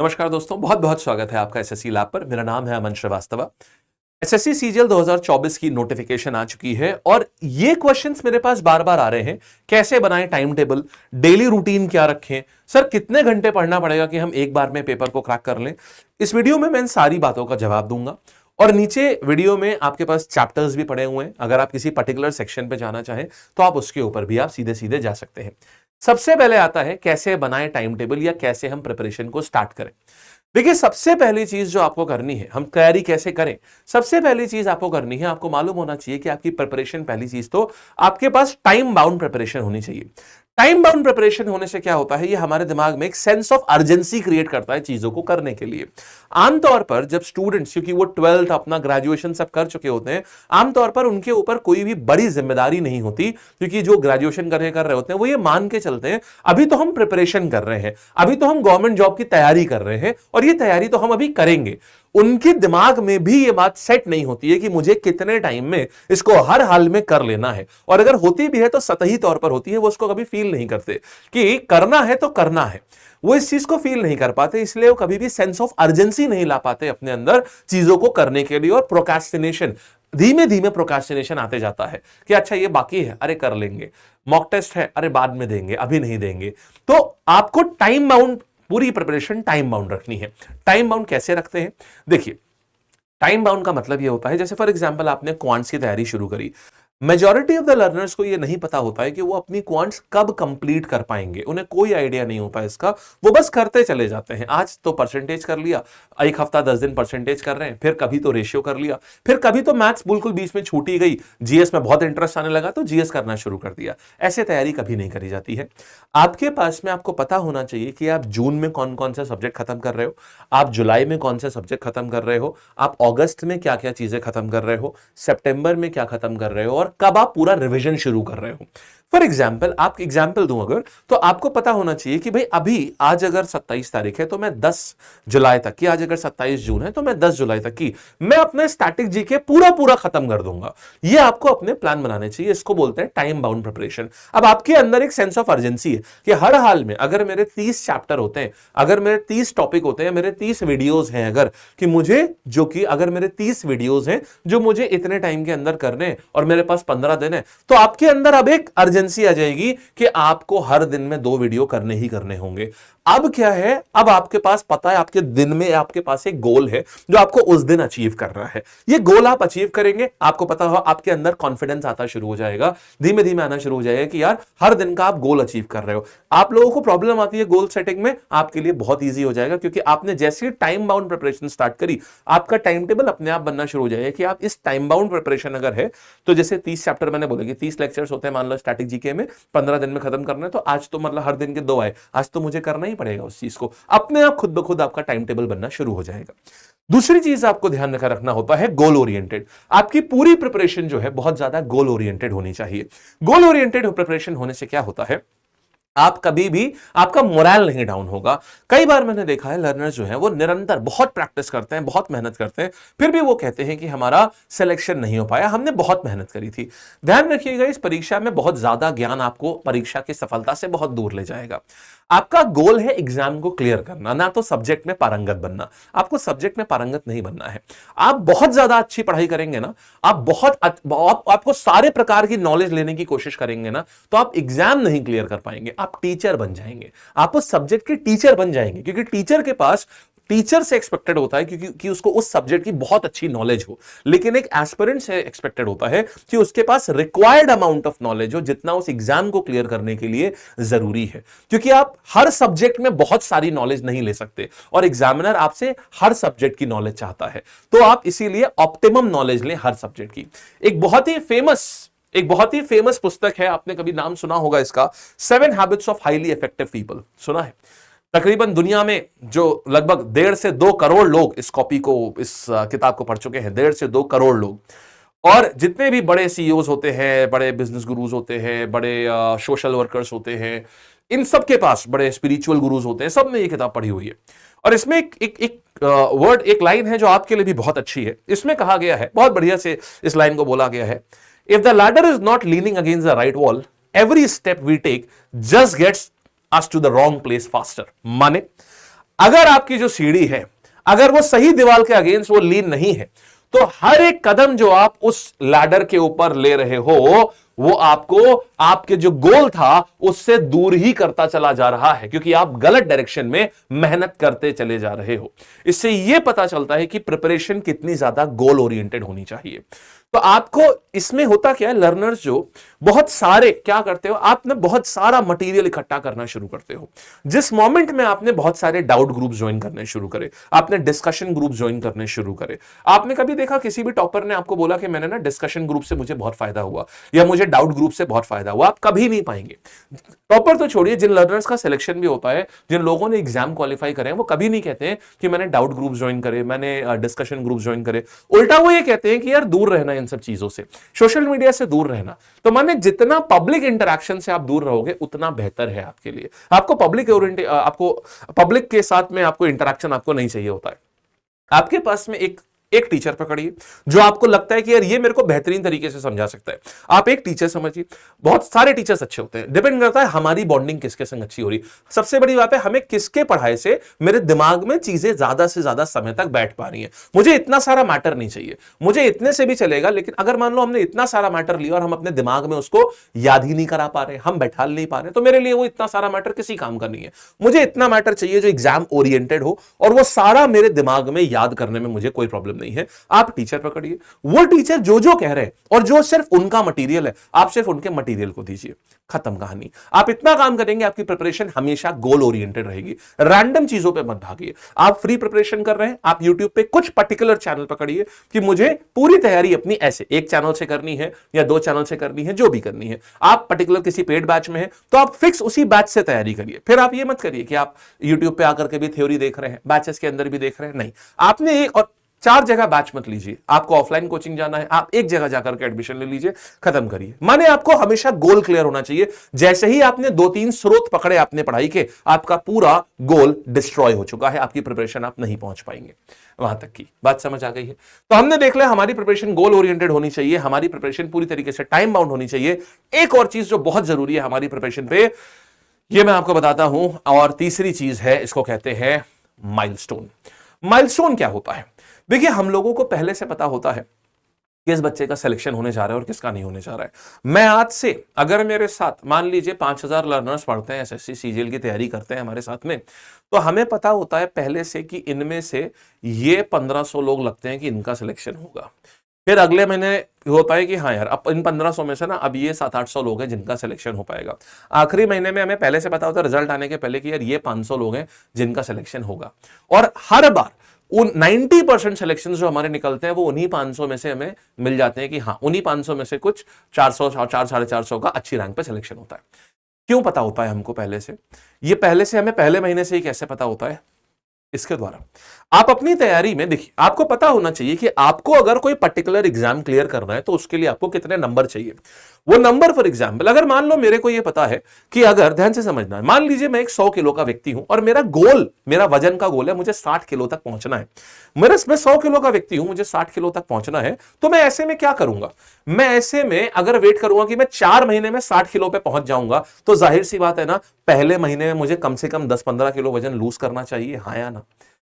नमस्कार दोस्तों, बहुत बहुत स्वागत है आपका एसएससी लैब पर। मेरा नाम है अमन श्रीवास्तव। एसएससी सीजीएल 2024 की नोटिफिकेशन आ चुकी है और ये क्वेश्चंस मेरे पास बार बार आ रहे हैं। कैसे बनाएं टाइम टेबल, डेली रूटीन क्या रखें, सर कितने घंटे पढ़ना पड़ेगा कि हम एक बार में पेपर को क्रैक कर लें। इस वीडियो में मैं इन सारी बातों का जवाब दूंगा और नीचे वीडियो में आपके पास चैप्टर्स भी पड़े हुए हैं। अगर आप किसी पर्टिकुलर सेक्शन पे जाना चाहें तो आप उसके ऊपर भी आप सीधे सीधे जा सकते हैं। सबसे पहले आता है कैसे बनाएं टाइम टेबल या कैसे हम प्रिपरेशन को स्टार्ट करें। देखिए, सबसे पहली चीज जो आपको करनी है, हम तैयारी कैसे करें। सबसे पहली चीज आपको करनी है, आपको मालूम होना चाहिए कि आपकी प्रिपरेशन, पहली चीज तो आपके पास टाइम बाउंड प्रिपरेशन होनी चाहिए। टाइम बाउंड प्रिपरेशन होने से क्या होता है, ये हमारे दिमाग में एक सेंस ऑफ अर्जेंसी क्रिएट करता है चीजों को करने के लिए। आमतौर पर जब स्टूडेंट्स, क्योंकि वो 12th अपना ग्रेजुएशन सब कर चुके होते हैं, आमतौर पर उनके ऊपर कोई भी बड़ी जिम्मेदारी नहीं होती, क्योंकि जो ग्रेजुएशन कर रहे होते हैं वो ये मान के चलते हैं अभी तो हम प्रिपरेशन कर रहे हैं, अभी तो हम गवर्नमेंट जॉब की तैयारी कर रहे हैं और ये तैयारी तो हम अभी करेंगे। उनके दिमाग में भी ये बात सेट नहीं होती है कि मुझे कितने टाइम में इसको हर हाल में कर लेना है, और अगर होती भी है तो सतही तौर पर होती है, वो उसको कभी फील नहीं करते कि करना है तो करना है। वो इस चीज को फील नहीं कर पाते, इसलिए वो कभी भी सेंस ऑफ अर्जेंसी नहीं ला पाते अपने अंदर चीजों को करने के लिए। और प्रोक्रास्टिनेशन, धीमे धीमे प्रोक्रास्टिनेशन आते जाता है कि अच्छा ये बाकी है, अरे कर लेंगे, मॉक टेस्ट है, अरे बाद में देंगे, अभी नहीं देंगे। तो आपको टाइम बाउंड, पूरी प्रिपरेशन टाइम बाउंड रखनी है। टाइम बाउंड कैसे रखते हैं, देखिए, टाइम बाउंड का मतलब ये होता है, जैसे फॉर एग्जांपल आपने क्वांट्स की तैयारी शुरू करी, मेजॉरिटी ऑफ द लर्नर्स को ये नहीं पता होता है कि वो अपनी क्वांट्स कब कंप्लीट कर पाएंगे। उन्हें कोई आइडिया नहीं होता इसका, वो बस करते चले जाते हैं। आज तो परसेंटेज कर लिया, एक हफ्ता 10 दिन परसेंटेज कर रहे हैं, फिर कभी तो रेशियो कर लिया, फिर कभी तो मैथ्स बिल्कुल बीच में छूटी गई, जीएस में बहुत इंटरेस्ट आने लगा तो जीएस करना शुरू कर दिया। ऐसे तैयारी कभी नहीं करी जाती है। आपके पास में आपको पता होना चाहिए कि आप जून में कौन कौन सा सब्जेक्ट खत्म कर रहे हो, आप जुलाई में कौन सा सब्जेक्ट खत्म कर रहे हो, आप अगस्त में क्या क्या चीजें खत्म कर रहे हो, सितंबर में क्या खत्म कर रहे हो, और कब आप पूरा रिवीजन शुरू कर रहे हो। फॉर एग्जाम्पल, आप एग्जाम्पल दूं अगर, तो आपको पता होना चाहिए कि भाई अभी आज अगर 27 तारीख है तो मैं 10 जुलाई तक की, आज अगर 27 जून है तो मैं 10 जुलाई तक की मैं अपने स्टैटिक जीके पूरा पूरा खत्म कर दूंगा। ये आपको अपने प्लान बनाने चाहिए, इसको बोलते हैं टाइम बाउंड प्रिपरेशन। अब आपके अंदर एक सेंस ऑफ अर्जेंसी है कि हर हाल में अगर मेरे 30 चैप्टर होते हैं, अगर मेरे 30 टॉपिक होते हैं, मेरे 30 वीडियोज हैं, अगर कि मुझे जो कि अगर मेरे 30 वीडियोज हैं जो मुझे इतने टाइम के अंदर करने हैं और मेरे पास 15 दिन है, तो आपके अंदर अब एक अर्जेंसी आ जाएगी कि आपको हर दिन में 2 वीडियो करने ही करने होंगे। अब क्या है, अब आपके पास पता है, आपके दिन में आपके पास एक गोल है जो आपको उस दिन अचीव करना है। ये गोल आप अचीव करेंगे, आपको पता हो, आपके अंदर कॉन्फिडेंस आता शुरू हो जाएगा, धीमे धीमे आना शुरू हो जाएगा कि यार हर दिन का आप गोल अचीव कर रहे हो। आप लोगों को प्रॉब्लम आती है गोल सेटिंग में, आपके लिए बहुत ईजी हो जाएगा, क्योंकि आपने जैसे ही टाइम बाउंड प्रिपरेशन स्टार्ट करी, आपका टाइम टेबल अपने आप बनना शुरू हो जाएगा कि आप इस टाइम बाउंड प्रिपरेशन अगर है तो जैसे 30 चैप्टर मैंने बोले कि 30 लेक्चर्स होते हैं, मान लो स्टैटिक जीके में 15 दिन में खत्म करना है, तो आज तो मतलब हर दिन के 2 आए, आज तो मुझे करना ही पड़ेगा उस चीज को। अपने आप खुद ब खुद आपका टाइम टेबल बनना शुरू हो जाएगा। दूसरी चीज आपको ध्यान रखना होता है गोल ओरिएंटेड। आपकी पूरी प्रिपरेशन जो है बहुत ज्यादा गोल ओरिएंटेड होनी चाहिए। गोल ओरिएंटेड प्रिपरेशन होने से क्या होता है, आप कभी भी, आपका मोरल नहीं डाउन होगा। कई बार मैंने देखा है लर्नर्स जो हैं वो निरंतर बहुत प्रैक्टिस करते हैं, बहुत मेहनत करते हैं, फिर भी वो कहते हैं कि हमारा सिलेक्शन नहीं हो पाया, हमने बहुत मेहनत करी थी। ध्यान रखिएगा, इस परीक्षा में बहुत ज्यादा ज्ञान आपको परीक्षा की सफलता से बहुत दूर ले जाएगा। आपका गोल है एग्जाम को क्लियर करना, ना तो सब्जेक्ट में पारंगत बनना। आपको सब्जेक्ट में पारंगत नहीं बनना है। आप बहुत ज्यादा अच्छी पढ़ाई करेंगे ना, आपको सारे प्रकार की नॉलेज लेने की कोशिश करेंगे ना, तो आप एग्जाम नहीं क्लियर कर पाएंगे, आप टीचर बन जाएंगे, आप उस सब्जेक्ट के टीचर बन जाएंगे। क्योंकि टीचर के पास, टीचर से एक्सपेक्टेड होता है कि उसको उस सब्जेक्ट की बहुत अच्छी नॉलेज हो, लेकिन एक एस्पिरेंट से एक्सपेक्टेड होता है कि उसके पास रिक्वायर्ड अमाउंट ऑफ नॉलेज हो, जितना उस एग्जाम को क्लियर करने के लिए जरूरी है। क्योंकि आप हर सब्जेक्ट में बहुत सारी नॉलेज नहीं ले सकते और एग्जामिनर आपसे हर सब्जेक्ट की नॉलेज चाहता है, तो आप इसीलिए ऑप्टिमम नॉलेज लें हर सब्जेक्ट की। एक बहुत ही फेमस पुस्तक है, आपने कभी नाम सुना होगा इसका, 7 habits of highly effective people, सुना है? तकरीबन दुनिया में जो लगभग 1.5 से 2 करोड़ लोग इस किताब को पढ़ चुके हैं, 1.5 से 2 करोड़ लोग। और जितने भी बड़े सीईओज होते हैं, बड़े बिजनेस गुरुज होते हैं, बड़े सोशल वर्कर्स होते हैं, इन सब के पास बड़े स्पिरिचुअल गुरुज होते हैं, सब ने ये किताब पढ़ी हुई है। और इसमें एक लाइन है जो आपके लिए भी बहुत अच्छी है। इसमें कहा गया है, बहुत बढ़िया से इस लाइन को बोला गया है, if the ladder is not leaning against the right wall, every step we take just gets us to the wrong place faster। माने अगर आपकी जो सीढ़ी है, अगर वो सही दीवार के अगेंस्ट वो लीन नहीं है, तो हर एक कदम जो आप उस लैडर के ऊपर ले रहे हो वो आपको आपके जो गोल था उससे दूर ही करता चला जा रहा है, क्योंकि आप गलत डायरेक्शन में मेहनत करते चले जा रहे हो। इससे यह पता चलता है कि प्रिपरेशन कितनी ज्यादा गोल ओरिएंटेड होनी चाहिए। तो आपको इसमें होता क्या है, लर्नर्स जो बहुत सारे क्या करते हो, आपने बहुत सारा मटेरियल इकट्ठा करना शुरू करते हो। जिस मोमेंट में आपने बहुत सारे डाउट ग्रुप ज्वाइन करने शुरू करे, आपने डिस्कशन ग्रुप ज्वाइन करने शुरू करे, आपने कभी देखा किसी भी टॉपर ने आपको बोला कि मैंने ना डिस्कशन ग्रुप से मुझे बहुत फायदा हुआ या मुझे डाउट ग्रुप से बहुत फायदा हुआ? आप कभी नहीं पाएंगे। टॉपर तो छोड़िए, जिन लर्नर्स का सिलेक्शन भी होता है, जिन लोगों ने एग्जाम क्वालिफाई करे हैं, वो कभी नहीं कहते हैं कि मैंने डाउट ग्रुप ज्वाइन करे, मैंने डिस्कशन ग्रुप ज्वाइन करे। उल्टा वो ये कहते हैं कि यार दूर रहना इन सब चीजों से, सोशल मीडिया से दूर रहना। तो माने जितना पब्लिक इंटरेक्शन से आप दूर रहोगे उतना बेहतर है आपके लिए। आपको पब्लिक के साथ में आपको इंटरेक्शन आपको नहीं चाहिए होता है। आपके पास में एक टीचर पकड़िए जो आपको लगता है कि यार ये मेरे को बेहतरीन तरीके से समझा सकता है। आप एक टीचर समझिए, बहुत सारे टीचर्स अच्छे होते हैं, डिपेंड करता है हमारी बॉन्डिंग किसके संग अच्छी हो रही। सबसे बड़ी बात है हमें किसके पढ़ाई से मेरे दिमाग में चीजें ज्यादा से ज्यादा समय तक बैठ पा रही है। मुझे इतना सारा मैटर नहीं चाहिए, मुझे इतने से भी चलेगा, लेकिन अगर मान लो हमने इतना सारा मैटर लिया और हम अपने दिमाग में उसको याद ही नहीं करा पा रहे, हम बैठा नहीं पा रहे, तो मेरे लिए वो इतना सारा मैटर किसी काम का नहीं है। मुझे इतना मैटर चाहिए जो एग्जाम ओरिएंटेड हो और वो सारा मेरे दिमाग में याद करने में मुझे कोई प्रॉब्लम नहीं है। आप टीचर पकड़िए, वो टीचर जो जो कह रहे हैं और जो सिर्फ उनका मटेरियल है, आप सिर्फ उनके मटेरियल को दीजिए, खत्म कहानी। आप इतना काम करेंगे, आपकी प्रिपरेशन हमेशा गोल ओरिएंटेड रहेगी। रैंडम चीजों पे मत भागिए। आप फ्री प्रिपरेशन कर रहे हैं, आप यूट्यूब पे कुछ पर्टिकुलर चैनल पकड़िए कि मुझे पूरी तैयारी अपनी ऐसे एक चैनल से करनी है या 2 चैनल से करनी है, जो भी करनी है। आप पर्टिकुलर किसी पेड बैच में है तो आप फिक्स उसी बैच से तैयारी करिए। फिर आप ये मत करिए कि आप यूट्यूब पे आकर के भी थ्योरी देख रहे हैं, बैचेस के अंदर भी देख रहे हैं। नहीं, आपने एक और 4 जगह बैच मत लीजिए। आपको ऑफलाइन कोचिंग जाना है, आप एक जगह जाकर के एडमिशन ले लीजिए, खत्म करिए। माने आपको हमेशा गोल क्लियर होना चाहिए। जैसे ही आपने 2-3 स्रोत पकड़े आपने पढ़ाई के, आपका पूरा गोल डिस्ट्रॉय हो चुका है, आपकी प्रिपरेशन आप नहीं पहुंच पाएंगे। वहां तक की बात समझ आ गई है? तो हमने देख लिया हमारी प्रिपरेशन गोल ओरिएंटेड होनी चाहिए, हमारी प्रिपरेशन पूरी तरीके से टाइम बाउंड होनी चाहिए। एक और चीज जो बहुत जरूरी है हमारी प्रिपरेशन पे, ये मैं आपको बताता हूं, और तीसरी चीज है, इसको कहते हैं माइलस्टोन। माइलस्टोन क्या होता है? देखिए, हम लोगों को पहले से पता होता है किस बच्चे का सिलेक्शन होने जा रहा है और किसका नहीं होने जा रहा है। मैं आज से, अगर मेरे साथ मान लीजिए 5000 लर्नर्स पढ़ते हैं, एसएससी सीजीएल की तैयारी करते हैं हमारे साथ में, तो हमें पता होता है पहले से कि इनमें से ये 1500 लोग लगते हैं कि इनका सिलेक्शन होगा। फिर अगले महीने होता है कि हाँ यार, अब इन 1500 में से ना अब ये 700-800 लोग हैं जिनका सिलेक्शन हो पाएगा। आखिरी महीने में हमें पहले से पता होता है रिजल्ट आने के पहले कि यार ये 500 लोग हैं जिनका सिलेक्शन होगा। और हर बार उन 90% सिलेक्शन जो हमारे निकलते हैं वो उन्हीं 500 में से हमें मिल जाते हैं कि हाँ, उन्हीं 500 में से कुछ 400, 400-450 का अच्छी रैंक पे सिलेक्शन होता है। क्यों पता होता है हमको पहले से? ये पहले से हमें पहले महीने से ही कैसे पता होता है? इसके द्वारा आप अपनी तैयारी में देखिए, आपको पता होना चाहिए कि आपको अगर कोई पर्टिकुलर एग्जाम क्लियर करना है तो उसके लिए आपको कितने नंबर चाहिए। वो नंबर, फॉर एग्जाम्पल, अगर मान लो मेरे को ये पता है कि अगर, ध्यान से समझना है, मान लीजिए मैं एक 100 किलो का व्यक्ति हूं और मेरा वजन का गोल है मुझे 60 किलो तक पहुंचना है। मैं 100 किलो का व्यक्ति हूं, मुझे 60 किलो तक पहुंचना है, तो मैं ऐसे में क्या करूंगा? मैं ऐसे में अगर वेट करूंगा कि मैं 4 महीने में 60 किलो पे पहुंच जाऊंगा, तो जाहिर सी बात है ना, पहले महीने में मुझे कम से कम 10-15 किलो वजन लूज करना चाहिए, हाँ या ना?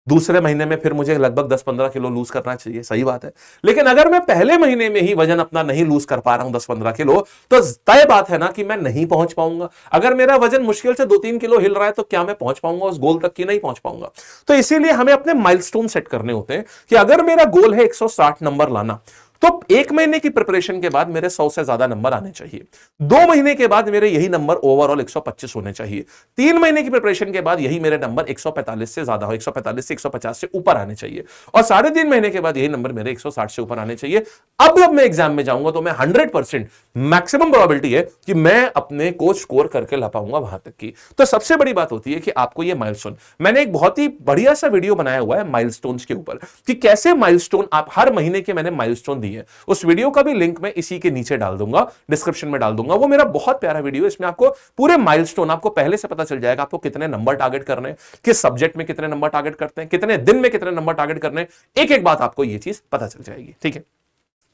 दूसरे महीने में फिर मुझे लगभग 10-15 किलो लूज करना चाहिए, सही बात है। लेकिन अगर मैं पहले महीने में ही वजन अपना नहीं लूज कर पा रहा हूं 10-15 किलो, तो तय बात है ना कि मैं नहीं पहुंच पाऊंगा। अगर मेरा वजन मुश्किल से 2-3 किलो हिल रहा है तो क्या मैं पहुंच पाऊंगा उस गोल तक? की नहीं पहुंच पाऊंगा। तो इसीलिए हमें अपने माइलस्टोन सेट करने होते हैं कि अगर मेरा गोल है 160 नंबर लाना, तो 1 महीने की प्रिपरेशन के बाद मेरे 100 से ज्यादा नंबर आने चाहिए। 2 महीने के बाद मेरे यही नंबर ओवरऑल 125 होने चाहिए। 3 महीने की प्रिपरेशन के बाद यही मेरे नंबर 145 से ज्यादा हो, 145 से 150 से ऊपर आने चाहिए। और 3.5 महीने के बाद यही नंबर मेरे 160 से ऊपर आने चाहिए। अब जब मैं एग्जाम में जाऊंगा तो मैं 100% मैक्सिमम प्रोबेबिलिटी है कि मैं अपने को स्कोर करके ला पाऊंगा वहां तक की। तो सबसे बड़ी बात होती है कि आपको ये माइलस्टोन, मैंने एक बहुत ही बढ़िया सा वीडियो बनाया हुआ है माइलस्टोन्स के ऊपर कि कैसे माइलस्टोन आप हर महीने के, मैंने माइलस्टोन दिए हैं। उस वीडियो का भी लिंक मैं इसी के नीचे डाल दूंगा, डिस्क्रिप्शन में डाल दूंगा। वो मेरा बहुत प्यारा वीडियो है, इसमें आपको पूरे माइलस्टोन आपको पहले से पता चल जाएगा, आपको कितने नंबर टारगेट करने हैं, किस सब्जेक्ट में कितने नंबर टारगेट करते हैं, कितने दिन में कितने नंबर टारगेट करने हैं, एक एक बात आपको ये चीज पता चल जाएगी। ठीक है,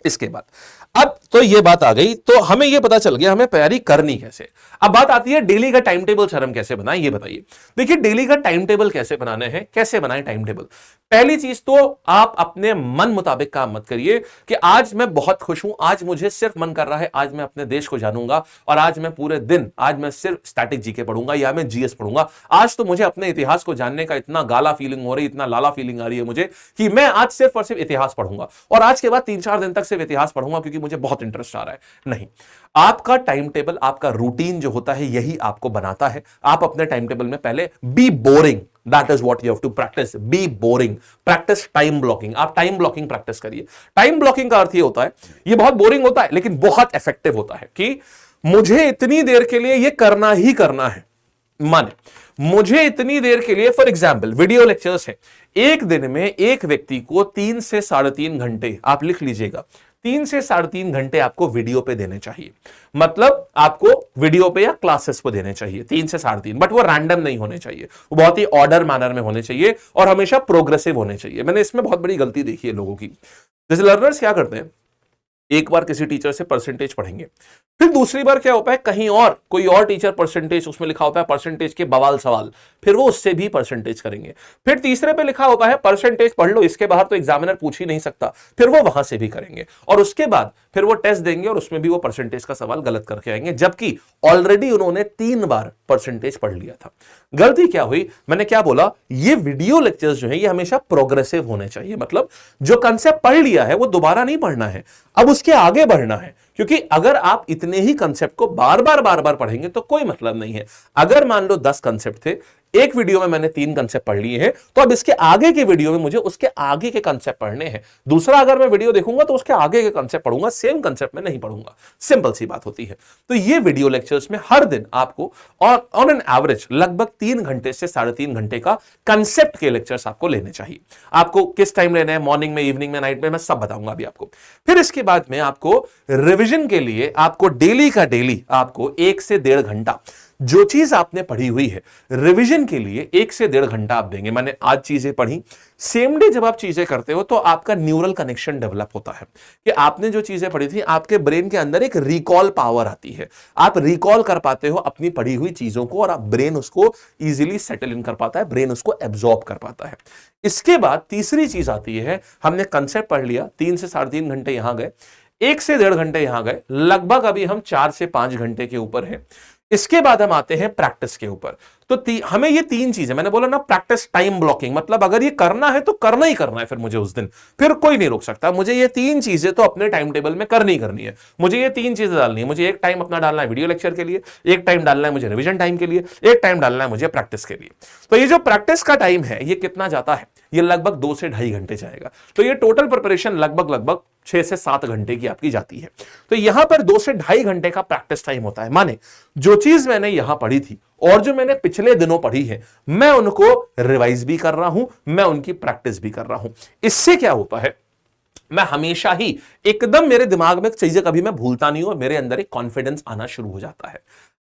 इसके बाद अब तो ये बात आ गई, तो हमें ये पता चल गया हमें तैयारी करनी कैसे। अब बात आती है डेली का टाइम टेबल सर हम कैसे बनाएं, ये बताइए। देखिए डेली का टाइम टेबल कैसे बनाने हैं, कैसे बनाएं टाइम टेबल। पहली चीज तो आप अपने मन मुताबिक काम मत करिए कि आज मैं बहुत खुश हूं, आज मुझे सिर्फ मन कर रहा है आज मैं अपने देश को जानूंगा और आज मैं पूरे दिन आज मैं सिर्फ स्टैटिक जीके पढ़ूंगा या मैं जीएस पढ़ूंगा। आज तो मुझे अपने इतिहास को जानने का इतना गाला फीलिंग हो रही, इतना लाला फीलिंग आ रही है मुझे कि मैं आज सिर्फ और सिर्फ इतिहास पढ़ूंगा और आज के बाद 3-4 दिन तक सिर्फ इतिहास पढ़ूंगा क्योंकि मुझे बहुत इंटरेस्ट आ रहा है। नहीं, आपका टाइम टेबल, आपका रूटीन जो होता है यही आपको बनाता है। आप अपने टाइम टेबल में पहले be boring, that is what you have to practice, be boring, practice time blocking. आप टाइम ब्लॉकिंग प्रैक्टिस करिए। टाइम ब्लॉकिंग का अर्थ ये होता है, ये बहुत बोरिंग होता है लेकिन बहुत इफेक्टिव होता है कि मुझे इतनी देर के लिए ये करना ही करना है। माने मुझे इतनी देर के लिए, फॉर एग्जाम्पल वीडियो लेक्चर्स है, एक दिन में एक व्यक्ति को 3 से 3.5 घंटे, आप लिख लीजिएगा 3 से 3.5 घंटे आपको वीडियो पे देने चाहिए। मतलब आपको वीडियो पे या क्लासेस पे देने चाहिए 3 से 3.5, बट वो रैंडम नहीं होने चाहिए, वो बहुत ही ऑर्डर मैनर में होने चाहिए और हमेशा प्रोग्रेसिव होने चाहिए। मैंने इसमें बहुत बड़ी गलती देखी है लोगों की। जैसे लर्नर्स क्या करते हैं, एक बार किसी टीचर से परसेंटेज पढ़ेंगे, फिर दूसरी बार क्या होता है कहीं और कोई और टीचर परसेंटेज, उसमें लिखा होता है परसेंटेज के बवाल सवाल, फिर वो उससे भी परसेंटेज करेंगे। फिर तीसरे पे लिखा होता है परसेंटेज पढ़ लो, इसके बाहर तो एग्जामिनर पूछ ही नहीं सकता, फिर वो वहां से भी करेंगे और उसके बाद फिर वो टेस्ट देंगे और उसमें भी वो परसेंटेज का सवाल गलत करके आएंगे, जबकि ऑलरेडी उन्होंने 3 बार परसेंटेज पढ़ लिया था। गलती क्या हुई, मैंने क्या बोला, ये वीडियो लेक्चर्स जो है ये हमेशा प्रोग्रेसिव होने चाहिए। मतलब जो कंसेप्ट पढ़ लिया है वो दोबारा नहीं पढ़ना है, अब उसके आगे बढ़ना है। क्योंकि अगर आप इतने ही कंसेप्ट को बार बार पढ़ेंगे तो कोई मतलब नहीं है। अगर मान लो 10 कंसेप्ट थे, एक वीडियो में मैंने 3 कंसेप्ट पढ़ लिए हैं, तो अब इसके आगे के वीडियो में मुझे उसके आगे के कंसेप्ट पढ़ने हैं। दूसरा अगर मैं वीडियो देखूंगा तो उसके आगे के कंसेप्ट पढ़ूंगा, सेम कंसेप्ट में नहीं पढ़ूंगा। सिंपल सी बात होती है। तो ये वीडियो लेक्चर्स में हर दिन आपको और ऑन एन एवरेज लगभग 3 घंटे से 3.5 घंटे का कंसेप्ट के लेक्चर्स आपको लेने चाहिए। आपको किस टाइम लेना है, मॉर्निंग में, इवनिंग में, नाइट में, मैं सब बताऊंगा अभी आपको। फिर इसके बाद में आपको रिविजन के लिए आपको डेली का डेली आपको 1 से 1.5 घंटा, जो चीज आपने पढ़ी हुई है रिवीजन के लिए 1 से 1.5 घंटा आप देंगे। मैंने आज चीजें पढ़ी, सेम डे जब आप चीजें करते हो तो आपका न्यूरल कनेक्शन डेवलप होता है कि आपने जो चीजें पढ़ी थी आपके ब्रेन के अंदर एक रिकॉल पावर आती है, आप रिकॉल कर पाते हो अपनी पढ़ी हुई चीजों को और आप ब्रेन उसको इजीली सेटल इन कर पाता है, ब्रेन उसको एब्जॉर्ब कर पाता है। इसके बाद तीसरी चीज आती है, हमने कंसेप्ट पढ़ लिया, 3 से 3.5 घंटे यहां गए, 1 से 1.5 घंटे यहां गए, लगभग अभी हम 4 से 5 घंटे के ऊपर है। इसके बाद हम आते हैं प्रैक्टिस के ऊपर। तो हमें ये 3 चीजें, मैंने बोला ना प्रैक्टिस टाइम ब्लॉकिंग, मतलब अगर ये करना है तो करना ही करना है फिर मुझे उस दिन, फिर कोई नहीं रोक सकता। मुझे ये 3 चीजें तो अपने टाइम टेबल में करनी करनी है। मुझे ये 3 चीजें डालनी है। मुझे एक टाइम अपना डालना है वीडियो लेक्चर के लिए, एक टाइम डालना है मुझे रिवीजन टाइम के लिए, एक टाइम डालना है मुझे प्रैक्टिस के लिए। तो ये जो प्रैक्टिस का टाइम है ये कितना जाता है, ये लगभग 2 से 2.5 घंटे जाएगा। तो ये टोटल प्रिपरेशन लगभग 6 से 7 घंटे की आपकी जाती है। तो यहां पर 2 से 2.5 घंटे का प्रैक्टिस टाइम होता है। माने जो चीज मैंने यहां पढ़ी थी और जो मैंने पिछले दिनों पढ़ी है, मैं उनको रिवाइज भी कर रहा हूं, मैं उनकी प्रैक्टिस भी कर रहा हूं। इससे क्या होता है, मैं हमेशा ही एकदम मेरे दिमाग में चीजें कभी मैं भूलता नहीं हूं और मेरे अंदर एक कॉन्फिडेंस आना शुरू हो जाता है।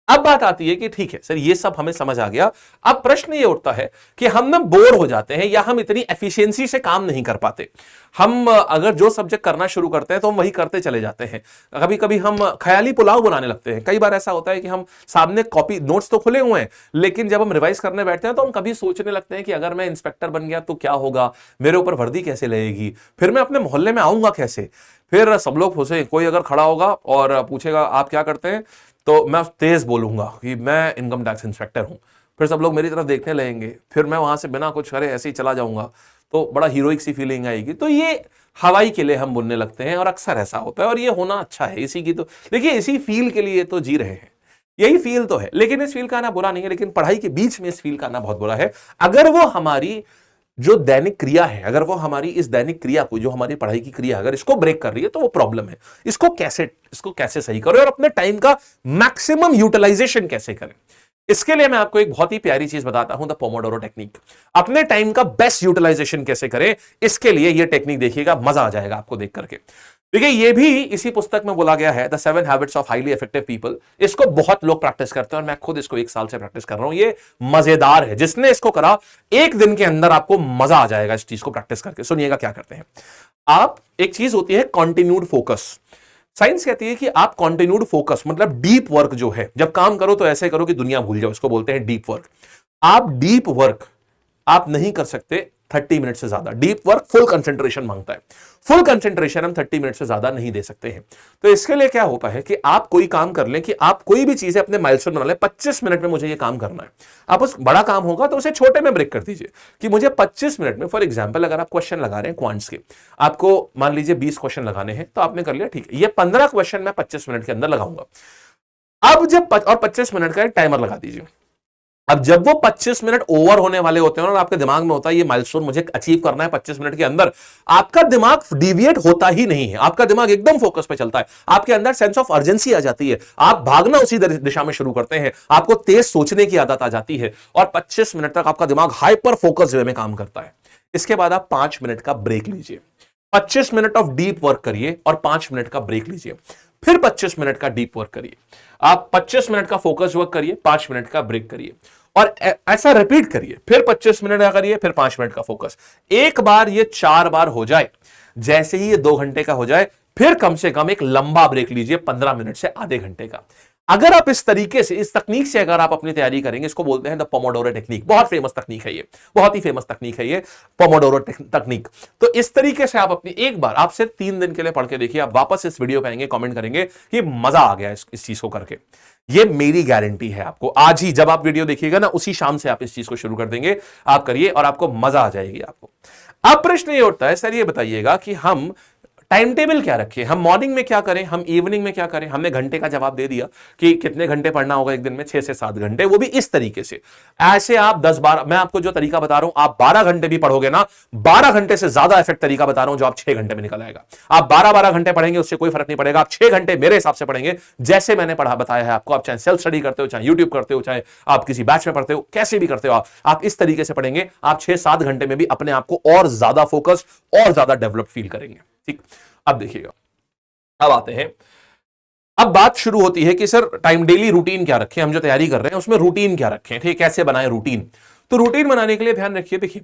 अब बात आती है कि ठीक है सर ये सब हमें समझ आ गया, अब प्रश्न ये उठता है कि हम ना बोर हो जाते हैं या हम इतनी एफिशिएंसी से काम नहीं कर पाते। हम अगर जो सब्जेक्ट करना शुरू करते हैं तो हम वही करते चले जाते हैं। कभी कभी हम ख्याली पुलाव बनाने लगते हैं। कई बार ऐसा होता है कि हम सामने कॉपी नोट्स तो खुले हुए हैं, लेकिन जब हम रिवाइज करने बैठते हैं तो हम कभी सोचने लगते हैं कि अगर मैं इंस्पेक्टर बन गया तो क्या होगा, मेरे ऊपर वर्दी कैसे लगेगी, फिर मैं अपने मोहल्ले में आऊंगा कैसे। फिर सब लोग पूछे, कोई अगर खड़ा होगा और पूछेगा आप क्या करते हैं, तो मैं तेज बोलूंगा कि मैं इनकम टैक्स इंस्पेक्टर हूं। फिर सब लोग मेरी तरफ देखने लगेंगे, फिर मैं वहां से बिना कुछ करे ऐसे ही चला जाऊंगा, तो बड़ा हीरोइक सी फीलिंग आएगी। तो ये हवाई के लिए हम बोलने लगते हैं और अक्सर ऐसा होता है और ये होना अच्छा है। इसी की तो देखिए, इसी फील के लिए तो जी रहे हैं, यही फील तो है। लेकिन इस फील का आना बुरा नहीं है, लेकिन पढ़ाई के बीच में इस फील का आना बहुत बुरा है। अगर वो हमारी जो दैनिक क्रिया है, अगर वो हमारी इस दैनिक क्रिया को, जो हमारी पढ़ाई की क्रिया अगर इसको ब्रेक कर रही है तो वो प्रॉब्लम है। इसको कैसे सही करें और अपने टाइम का मैक्सिमम यूटिलाइजेशन कैसे करें, इसके लिए मैं आपको एक बहुत ही प्यारी चीज बताता हूं, द पोमोडोरो टेक्निक। अपने टाइम का बेस्ट यूटिलाइजेशन कैसे करें, इसके लिए ये टेक्निक देखिएगा, मजा आ जाएगा आपको देख करके। देखिए ये भी इसी पुस्तक में बोला गया है, the 7 habits of highly effective people. इसको बहुत लोग प्रैक्टिस करते हैं और मैं खुद इसको 1 साल से प्रैक्टिस कर रहा हूं। ये मजेदार है, जिसने इसको करा 1 दिन के अंदर आपको मजा आ जाएगा इस चीज को प्रैक्टिस करके। सुनिएगा क्या करते हैं। आप एक चीज होती है कॉन्टिन्यूड फोकस। साइंस कहती है कि आप कॉन्टिन्यूड फोकस मतलब डीप वर्क जो है, जब काम करो तो ऐसे करो कि दुनिया भूल जाओ, इसको बोलते हैं डीप वर्क। आप डीप वर्क आप नहीं कर सकते 30 मिनट से ज्यादा। डीप वर्क फुल कंसंट्रेशन मांगता है, फुल कंसंट्रेशन हम 30 मिनट से ज्यादा नहीं दे सकते हैं। तो इसके लिए क्या होता है कि आप कोई काम कर लें, कि आप कोई भी चीजें अपने माइलस्टोन बना लें, 25 मिनट में मुझे ये काम करना है। आप उस बड़ा काम होगा तो उसे छोटे में ब्रेक कर दीजिए कि मुझे 25 मिनट में, फॉर एग्जाम्पल अगर आप क्वेश्चन लगा रहे हैं क्वांट्स के, आपको मान लीजिए 20 क्वेश्चन लगाने हैं, तो आपने कर लिया, ठीक है, ये 15 क्वेश्चन मैं 25 मिनट के अंदर लगाऊंगा। अब जब और 25 मिनट का एक टाइमर लगा दीजिए। अब जब वो 25 मिनट ओवर होने वाले होते हैं और आपके दिमाग में होता है ये माइलस्टोन मुझे अचीव करना है 25 मिनट के अंदर, आपका दिमाग डिविएट होता ही नहीं है, आपका दिमाग एकदम फोकस पे चलता है। आपके अंदर सेंस ऑफ अर्जेंसी आ जाती है, आप भागना उसी दिशा में शुरू करते हैं, आपको तेज सोचने की आदत आ जाती है और 25 मिनट तक आपका दिमाग हाइपर फोकस वे में काम करता है। इसके बाद आप 5 मिनट का ब्रेक लीजिए, 25 मिनट ऑफ डीप वर्क करिए और 5 मिनट का ब्रेक लीजिए, फिर 25 मिनट का डीप वर्क करिए। आप 25 मिनट का फोकस वर्क करिए, 5 मिनट का ब्रेक करिए और ऐसा रिपीट करिए, फिर 25 मिनट का करिए, फिर 5 मिनट का फोकस। एक बार ये 4 बार हो जाए, जैसे ही ये 2 घंटे का हो जाए, फिर कम से कम एक लंबा ब्रेक लीजिए 15 मिनट से आधे घंटे का। अगर आप इस तरीके से, इस तकनीक से अगर आप अपनी तैयारी करेंगे, इसको बोलते हैं द पोमोडोरो टेक्निक, बहुत फेमस तकनीक है ये, बहुत ही फेमस तकनीक है ये पोमोडोरो तकनीक। तो इस तरीके से आप अपनी, एक बार आप सिर्फ 3 दिन के लिए पढ़ के देखिए, आप वापस इस वीडियो पे आएंगे, कमेंट करेंगे कि मजा आ गया इस चीज को करके। ये मेरी गारंटी है आपको। आज ही जब आप वीडियो देखिएगा ना, उसी शाम से आप इस चीज को शुरू कर देंगे, आप करिए और आपको मजा आ जाएगी आपको। अब प्रश्न ये उठता है, सर ये बताइएगा कि हम टाइम टेबल क्या रखें, हम मॉर्निंग में क्या करें, हम इवनिंग में क्या करें। हमने घंटे का जवाब दे दिया कि कितने घंटे पढ़ना होगा एक दिन में, 6 से 7 घंटे, वो भी इस तरीके से। ऐसे आप 10-12, मैं आपको जो तरीका बता रहा हूं, आप 12 घंटे भी पढ़ोगे ना, 12 घंटे से ज्यादा इफेक्ट तरीका बता रहा हूं जो आप 6 घंटे में निकल आएगा। आप 12-12 घंटे पढ़ेंगे उससे कोई फर्क नहीं पड़ेगा, आप 6 घंटे मेरे हिसाब से पढ़ेंगे जैसे मैंने पढ़ा बताया है आपको। आप चाहे सेल्फ स्टडी करते हो, चाहे यूट्यूब करते हो, चाहे आप किसी बैच में पढ़ते हो, कैसे भी करते हो, आप इस तरीके से पढ़ेंगे, आप 6-7 घंटे में भी अपने आप को और ज्यादा फोकस और ज्यादा डेवलप फील करेंगे। ठीक, अब देखिएगा, अब आते हैं, अब बात शुरू होती है कि सर टाइम डेली रूटीन क्या रखें, हम जो तैयारी कर रहे हैं उसमें रूटीन क्या रखें, ठीक, कैसे बनाएं रूटीन। तो रूटीन बनाने के लिए ध्यान रखिए, देखिए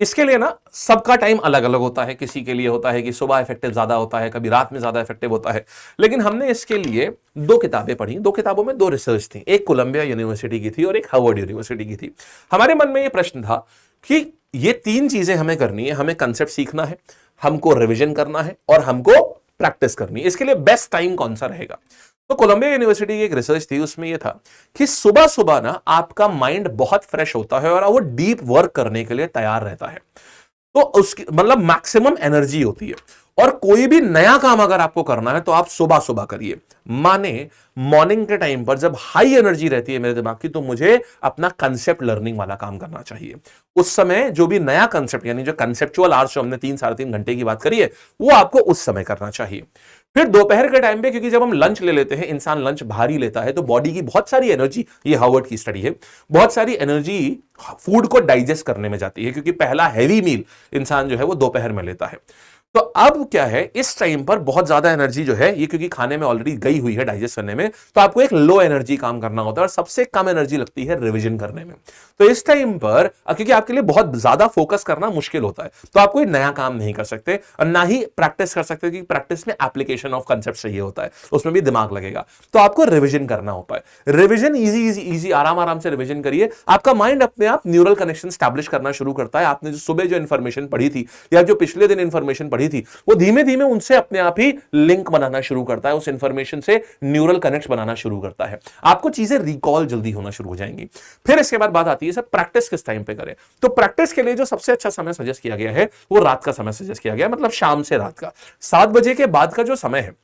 इसके लिए ना सबका टाइम अलग अलग होता है। किसी के लिए होता है कि सुबह इफेक्टिव ज्यादा होता है, कभी रात में ज्यादा इफेक्टिव होता है। लेकिन हमने इसके लिए 2 किताबें पढ़ी, 2 किताबों में 2 रिसर्च थी, एक कोलंबिया यूनिवर्सिटी की थी और एक हार्वर्ड यूनिवर्सिटी की थी। हमारे मन में यह प्रश्न था कि ये 3 चीजें हमें करनी है, हमें कंसेप्ट सीखना है, हमको रिविजन करना है और हमको प्रैक्टिस करनी है। इसके लिए बेस्ट टाइम कौन सा रहेगा। तो कोलंबिया यूनिवर्सिटी की एक रिसर्च थी, उसमें यह था कि सुबह सुबह ना आपका माइंड बहुत फ्रेश होता है और वो डीप वर्क करने के लिए तैयार रहता है, तो उसकी मतलब मैक्सिमम एनर्जी होती है। और कोई भी नया काम अगर आपको करना है तो आप सुबह सुबह करिए। माने मॉर्निंग के टाइम पर जब हाई एनर्जी रहती है मेरे दिमाग की, तो मुझे अपना कंसेप्ट लर्निंग वाला काम करना चाहिए। उस समय जो भी नया कंसेप्ट, यानी जो कंसेप्चुअल आवर्स जो हमने 3-3.5 घंटे की बात करी है, वो आपको उस समय करना चाहिए। फिर दोपहर के टाइम पे, क्योंकि जब हम लंच ले लेते हैं, इंसान लंच भारी लेता है, तो बॉडी की बहुत सारी एनर्जी, ये हार्वर्ड की स्टडी है, बहुत सारी एनर्जी फूड को डाइजेस्ट करने में जाती है, क्योंकि पहला हैवी मील इंसान जो है वो दोपहर में लेता है। तो अब क्या है, इस टाइम पर बहुत ज्यादा एनर्जी जो है ये, क्योंकि खाने में ऑलरेडी गई हुई है डाइजेस्ट करने में, तो आपको एक लो एनर्जी काम करना होता है और सबसे कम एनर्जी लगती है रिवीजन करने में। तो इस टाइम पर, क्योंकि आपके लिए बहुत ज्यादा फोकस करना मुश्किल होता है, तो आप कोई नया काम नहीं कर सकते और ना ही प्रैक्टिस कर सकते, क्योंकि प्रैक्टिस में एप्लीकेशन ऑफ कंसेप्ट चाहिए होता है, उसमें भी दिमाग लगेगा। तो आपको रिविजन करना होता है। रिविजन इजी आराम आराम से रिविजन करिए, आपका माइंड अपने आप न्यूरल कनेक्शन स्टैब्लिश करना शुरू करता है। आपने जो सुबह जो इंफॉर्मेशन पढ़ी थी या जो पिछले दिन इंफॉर्मेशन पढ़ी थी, वो धीमे धीमे उनसे अपने आप ही लिंक बनाना शुरू करता है, उस इंफॉर्मेशन से न्यूरल कनेक्ट बनाना शुरू करता है। आपको चीजें रिकॉल जल्दी होना शुरू हो जाएंगी। फिर इसके बाद बात आती है सर प्रैक्टिस किस टाइम पे करें। तो प्रैक्टिस के लिए जो सबसे अच्छा समय सजेस्ट किया गया है वो रात का समय सजेस्ट किया गया है, मतलब शाम से रात का 7 बजे के बाद का जो समय है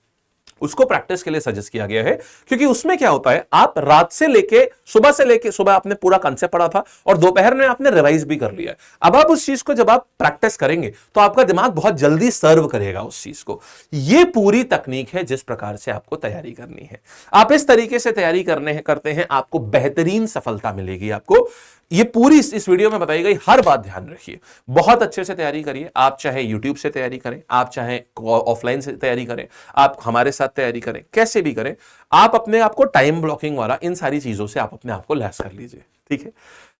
उसको प्रैक्टिस के लिए सजेस्ट किया गया है। क्योंकि उसमें क्या होता है, आप रात से लेके सुबह आपने पूरा कांसेप्ट पढ़ा था और दोपहर में आपने रिवाइज भी कर लिया है। अब आप उस चीज को जब आप प्रैक्टिस करेंगे तो आपका दिमाग बहुत जल्दी सर्व करेगा उस चीज को। ये पूरी तकनीक है जिस प्रकार से आपको तैयारी करनी है। आप इस तरीके से तैयारी करते हैं, आपको बेहतरीन सफलता मिलेगी। आपको ये पूरी इस वीडियो में बताई गई हर बात ध्यान रखिए, बहुत अच्छे से तैयारी करिए। आप चाहे YouTube से तैयारी करें, आप चाहे ऑफलाइन से तैयारी करें, आप हमारे साथ तैयारी करें, कैसे भी करें, आप अपने आप को टाइम ब्लॉकिंग वाला इन सारी चीजों से आप अपने आप को लैस कर लीजिए। ठीक है,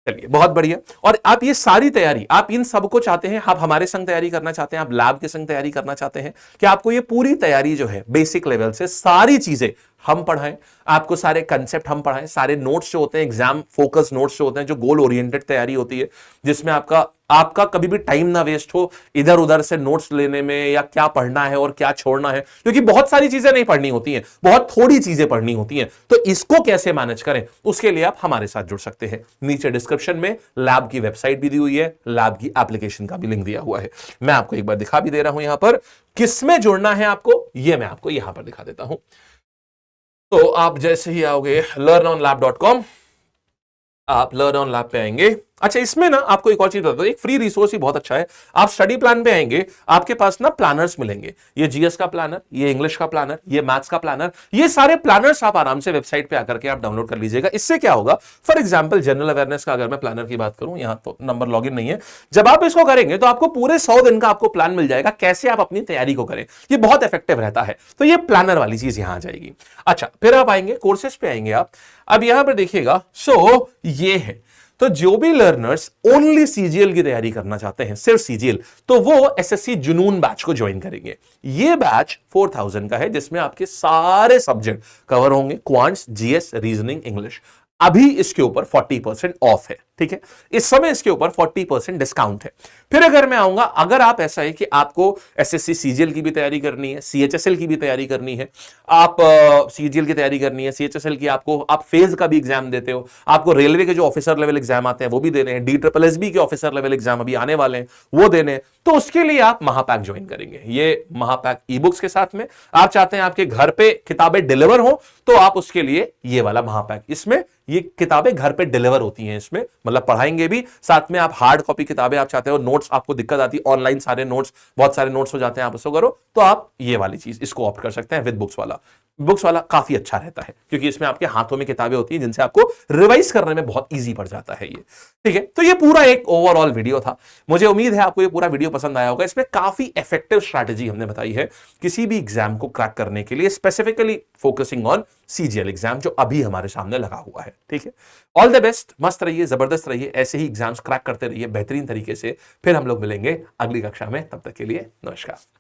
चलिए बहुत बढ़िया। और आप ये सारी तैयारी, आप इन सबको चाहते हैं, आप हमारे संग तैयारी करना चाहते हैं, आप लैब के संग तैयारी करना चाहते हैं कि आपको ये पूरी तैयारी जो है बेसिक लेवल से सारी चीजें हम पढ़ाएं, आपको सारे कंसेप्ट हम पढ़ाएं, सारे नोट्स जो होते हैं एग्जाम फोकस नोट्स जो होते हैं, जो गोल ओरिएंटेड तैयारी होती है, जिसमें आपका कभी भी टाइम ना वेस्ट हो इधर उधर से नोट्स लेने में या क्या पढ़ना है और क्या छोड़ना है, क्योंकि बहुत सारी चीजें नहीं पढ़नी होती हैं, बहुत थोड़ी चीजें पढ़नी होती हैं। तो इसको कैसे मैनेज करें, उसके लिए आप हमारे साथ जुड़ सकते हैं। नीचे डिस्क्रिप्शन में लैब की वेबसाइट भी दी हुई है, लैब की एप्लीकेशन का भी लिंक दिया हुआ है। मैं आपको एक बार दिखा भी दे रहा हूं यहां पर, किसमें जुड़ना है आपको, यह मैं आपको यहां पर दिखा देता हूं। तो आप जैसे ही आओगे learnonlab.com, आप लर्न ऑन लैब पे आएंगे। अच्छा, इसमें ना आपको एक और चीज बता दो, एक फ्री रिसोर्स ही बहुत अच्छा है। आप स्टडी प्लान पे आएंगे, आपके पास ना प्लानर्स मिलेंगे, ये जीएस का प्लानर, ये इंग्लिश का प्लानर, ये मैथ्स का प्लानर, ये सारे प्लानर्स आप आराम से वेबसाइट पे आकर के आप डाउनलोड कर लीजिएगा। इससे क्या होगा, फॉर एग्जांपल जनरल अवेयरनेस का अगर मैं प्लानर की बात करूं, यहां तो नंबर लॉगिन नहीं है, जब आप इसको करेंगे तो आपको पूरे 100 दिन का आपको प्लान मिल जाएगा, कैसे आप अपनी तैयारी को करें। ये बहुत इफेक्टिव रहता है, तो ये प्लानर वाली चीज यहां आ जाएगी। अच्छा, फिर आप आएंगे कोर्सेज पे आएंगे आप, अब यहां पर देखिएगा, सो ये है, तो जो भी लर्नर्स ओनली सीजीएल की तैयारी करना चाहते हैं, सिर्फ सीजीएल, तो वो एसएससी जुनून बैच को ज्वाइन करेंगे। ये बैच 4000 का है, जिसमें आपके सारे सब्जेक्ट कवर होंगे, क्वांट्स, जीएस, रीजनिंग, इंग्लिश। अभी इसके ऊपर 40% ऑफ है, ठीक है, इस समय इसके ऊपर 40% डिस्काउंट है। फिर अगर मैं आऊंगा, अगर आप ऐसा है कि आपको एसएससी सीजीएल की भी तैयारी करनी है, सीएचएसएल की भी तैयारी करनी है, आप सीजीएल की तैयारी करनी है, सीएचएसएल की आपको, आप फेज का भी एग्जाम देते हो, आपको रेलवे के जो ऑफिसर लेवल एग्जाम आते हैं वो भी देने हैं, DSSB के ऑफिसर लेवल एग्जाम अभी आने वाले हैं वो देने हैं, तो उसके लिए आप महापैक ज्वाइन करेंगे। ये महापैक ई बुक्स के साथ में, आप चाहते हैं आपके घर पे किताबें डिलीवर हो, तो आप उसके लिए ये वाला महापैक, इसमें ये किताबें घर पे डिलीवर होती हैं, इसमें मतलब पढ़ाएंगे भी, साथ में आप हार्ड कॉपी किताबें आप चाहते हो, नोट्स आपको दिक्कत आती है, ऑनलाइन सारे नोट्स, बहुत सारे नोट्स हो जाते हैं, आप उसको करो, तो आप ये वाली चीज इसको ऑप्ट कर सकते हैं। विद बुक्स वाला, बुक्स वाला काफी अच्छा रहता है, क्योंकि इसमें आपके हाथों में किताबें होती हैं जिनसे आपको रिवाइज करने में बहुत इजी पड़ जाता है ये, ठीक है। तो ये पूरा एक ओवरऑल वीडियो था, मुझे उम्मीद है आपको ये पूरा वीडियो पसंद आया होगा। इसमें काफी इफेक्टिव स्ट्रैटेजी हमने बताई है किसी भी एग्जाम को क्रैक करने के लिए, specifically focusing on CGL exam जो अभी हमारे सामने लगा हुआ है, ठीक है। ऑल द बेस्ट, मस्त रहिए, जबरदस्त रहिए, ऐसे ही एग्जाम्स क्रैक करते रहिए बेहतरीन तरीके से। फिर हम लोग मिलेंगे अगली कक्षा में, तब तक के लिए नमस्कार।